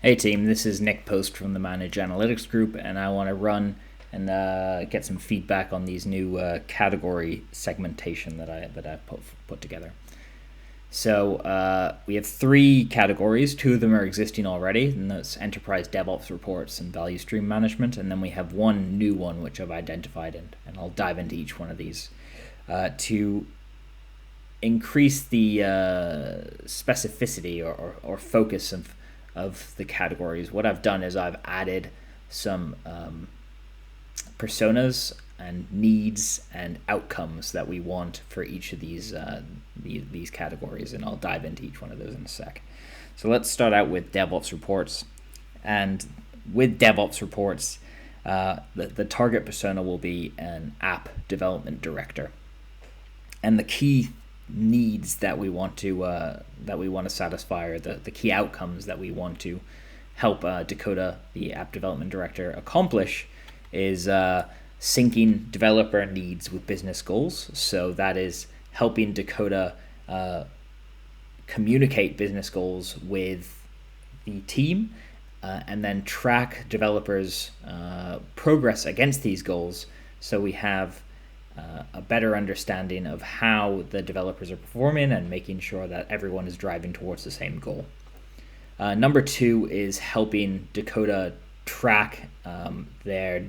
Hey team, this is Nick Post from the Manage Analytics Group, and I want to run and get some feedback on these new category segmentation that I put together. So we have three categories. Two of them are existing already, and that's Enterprise DevOps Reports and Value Stream Management. And then we have one new one which I've identified, and I'll dive into each one of these to increase the specificity or focus of the categories. What I've done is I've added some personas and needs and outcomes that we want for each of these categories, and I'll dive into each one of those in a sec. So let's start out with DevOps reports. And with DevOps reports, the target persona will be an app development director, and the key needs that we want to satisfy, or the key outcomes that we want to help Dakota, the app development director, accomplish is syncing developer needs with business goals. So that is helping Dakota communicate business goals with the team and then track developers' progress against these goals, so we have a better understanding of how the developers are performing and making sure that everyone is driving towards the same goal. Number two is helping Dakota track their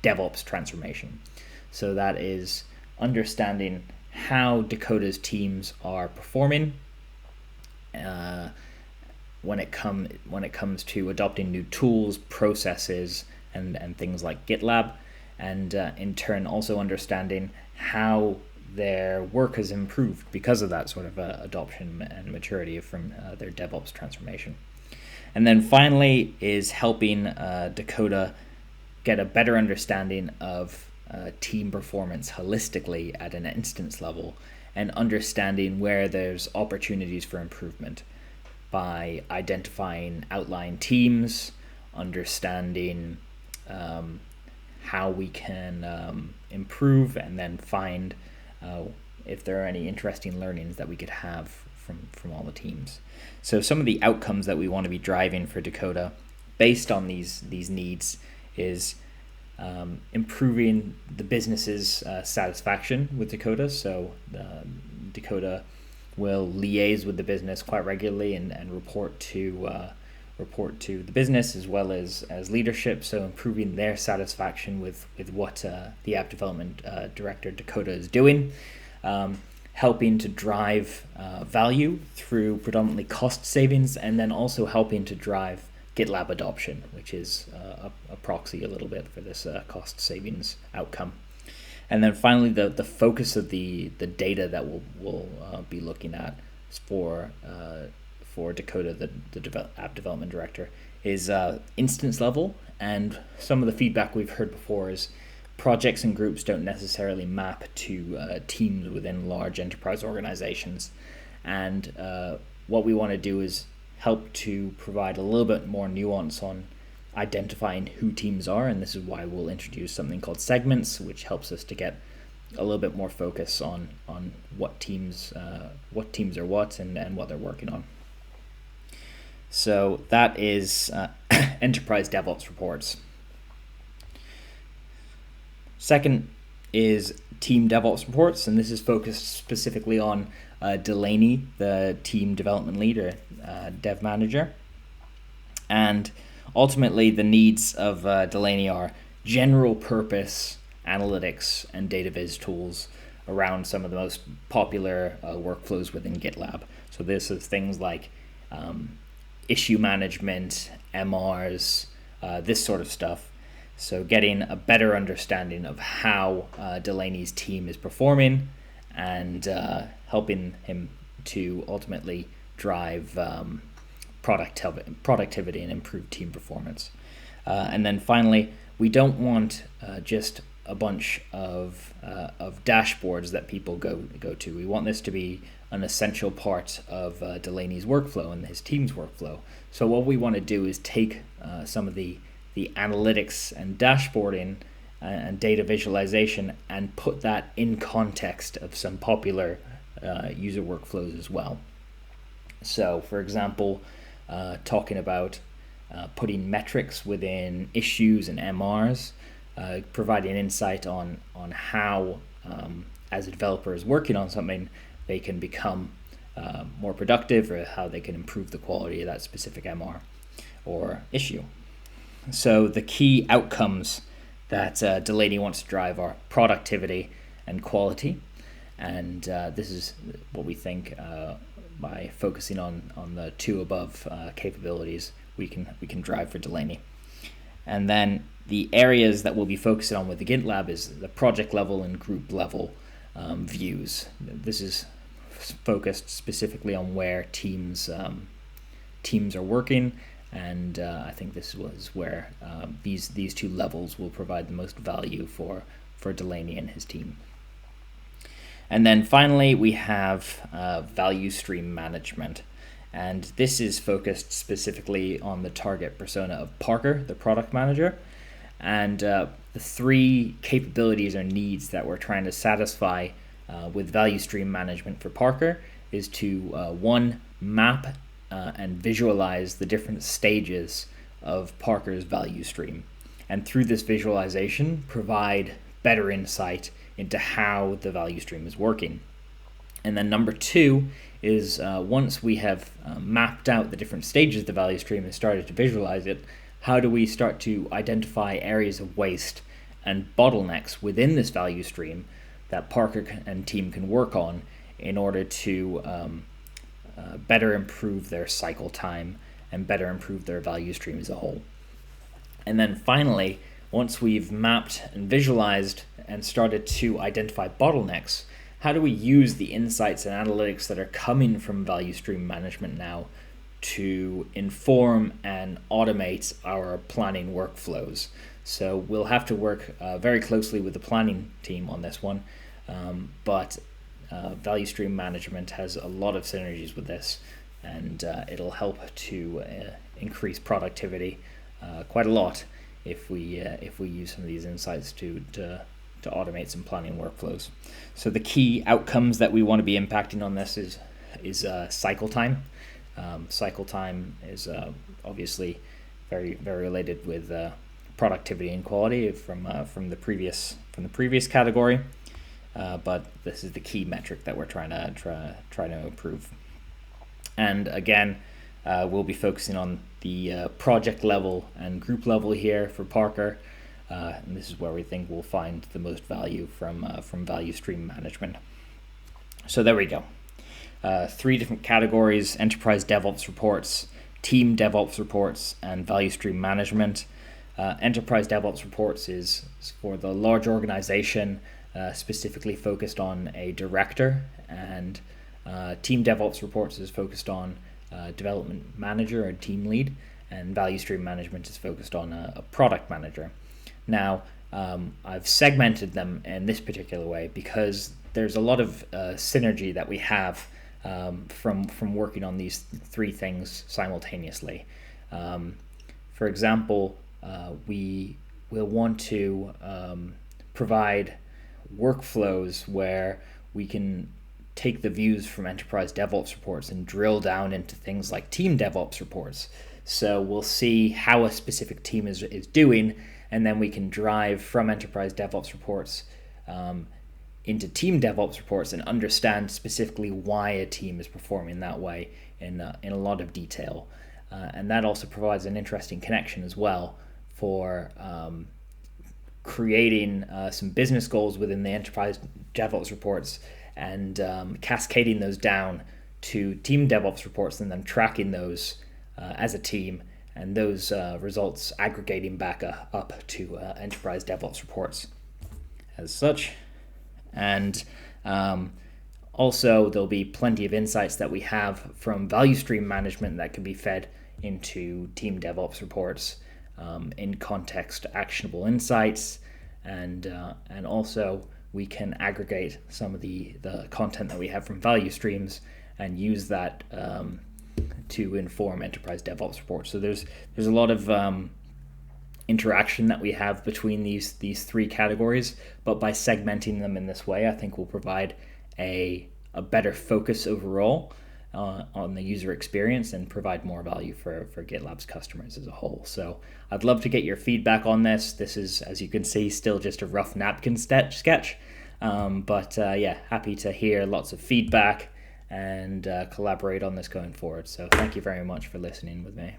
DevOps transformation. So that is understanding how Dakota's teams are performing when it comes to adopting new tools, processes, and things like GitLab, and in turn also understanding how their work has improved because of that sort of adoption and maturity from their DevOps transformation. And then finally is helping Dakota get a better understanding of team performance holistically at an instance level, and understanding where there's opportunities for improvement by identifying outlying teams, understanding how we can improve, and then find if there are any interesting learnings that we could have from all the teams. So some of the outcomes that we want to be driving for Dakota based on these needs is improving the business's satisfaction with Dakota. So Dakota will liaise with the business quite regularly and report to the business as well as leadership, so improving their satisfaction with what the app development director Dakota is doing, helping to drive value through predominantly cost savings, and then also helping to drive GitLab adoption, which is a proxy a little bit for this cost savings outcome. And then finally, the focus of the data that we'll be looking at for Dakota, the app development director, is instance level. And some of the feedback we've heard before is projects and groups don't necessarily map to teams within large enterprise organizations. And what we want to do is help to provide a little bit more nuance on identifying who teams are, and this is why we'll introduce something called segments, which helps us to get a little bit more focus on what teams are what and what they're working on. So that is Enterprise DevOps Reports. Second is Team DevOps Reports, and this is focused specifically on Delaney, the team development leader, dev manager. And ultimately, the needs of Delaney are general purpose analytics and data viz tools around some of the most popular workflows within GitLab. So this is things like issue management, MRs, this sort of stuff. So getting a better understanding of how Delaney's team is performing, and helping him to ultimately drive productivity and improve team performance. And then finally, we don't want just a bunch of dashboards that people go to. We want this to be an essential part of Delaney's workflow and his team's workflow. So what we want to do is take some of the analytics and dashboarding and data visualization and put that in context of some popular user workflows as well. So for example, talking about putting metrics within issues and MRs, providing insight on how, as a developer is working on something, they can become more productive, or how they can improve the quality of that specific MR or issue. So the key outcomes that Delaney wants to drive are productivity and quality, and this is what we think by focusing on the two above capabilities we can drive for Delaney. And then the areas that we'll be focusing on with the GitLab is the project level and group level views. This is focused specifically on where teams are working, and I think this was where these two levels will provide the most value for Delaney and his team. And then finally, we have value stream management. And this is focused specifically on the target persona of Parker, the product manager. And the three capabilities or needs that we're trying to satisfy with value stream management for Parker is to, one, map and visualize the different stages of Parker's value stream. And through this visualization, provide better insight into how the value stream is working. And then number two is once we have mapped out the different stages of the value stream and started to visualize it, how do we start to identify areas of waste and bottlenecks within this value stream that Parker and team can work on in order to better improve their cycle time and better improve their value stream as a whole. And then finally, once we've mapped and visualized and started to identify bottlenecks, how do we use the insights and analytics that are coming from value stream management now to inform and automate our planning workflows? So we'll have to work very closely with the planning team on this one, but value stream management has a lot of synergies with this, and it'll help to increase productivity quite a lot if we use some of these insights to automate some planning workflows. So the key outcomes that we want to be impacting on this is cycle time. Cycle time is obviously very related with productivity and quality from the previous category, but this is the key metric that we're trying to improve. And again, we'll be focusing on the project level and group level here for Parker. And this is where we think we'll find the most value from value stream management. So there we go. Three different categories: enterprise DevOps reports, team DevOps reports, and value stream management. Enterprise DevOps reports is for the large organization, specifically focused on a director, and team DevOps reports is focused on development manager or team lead, and value stream management is focused on a product manager. Now, I've segmented them in this particular way because there's a lot of synergy that we have from working on these three things simultaneously. For example, we will want to provide workflows where we can take the views from enterprise DevOps reports and drill down into things like team DevOps reports. So we'll see how a specific team is doing, and then we can drive from enterprise DevOps reports into team DevOps reports and understand specifically why a team is performing that way in a lot of detail. And that also provides an interesting connection as well for creating some business goals within the enterprise DevOps reports and cascading those down to team DevOps reports and then tracking those as a team, and those results aggregating back up to enterprise DevOps reports as such. And also there'll be plenty of insights that we have from value stream management that can be fed into team DevOps reports, in context actionable insights, and also we can aggregate some of the content that we have from value streams and use that to inform enterprise DevOps reports. So there's a lot of interaction that we have between these three categories, but by segmenting them in this way, I think we'll provide a better focus overall, on the user experience and provide more value for GitLab's customers as a whole. So I'd love to get your feedback on this. This is, as you can see, still just a rough napkin sketch. But happy to hear lots of feedback and collaborate on this going forward. So thank you very much for listening with me.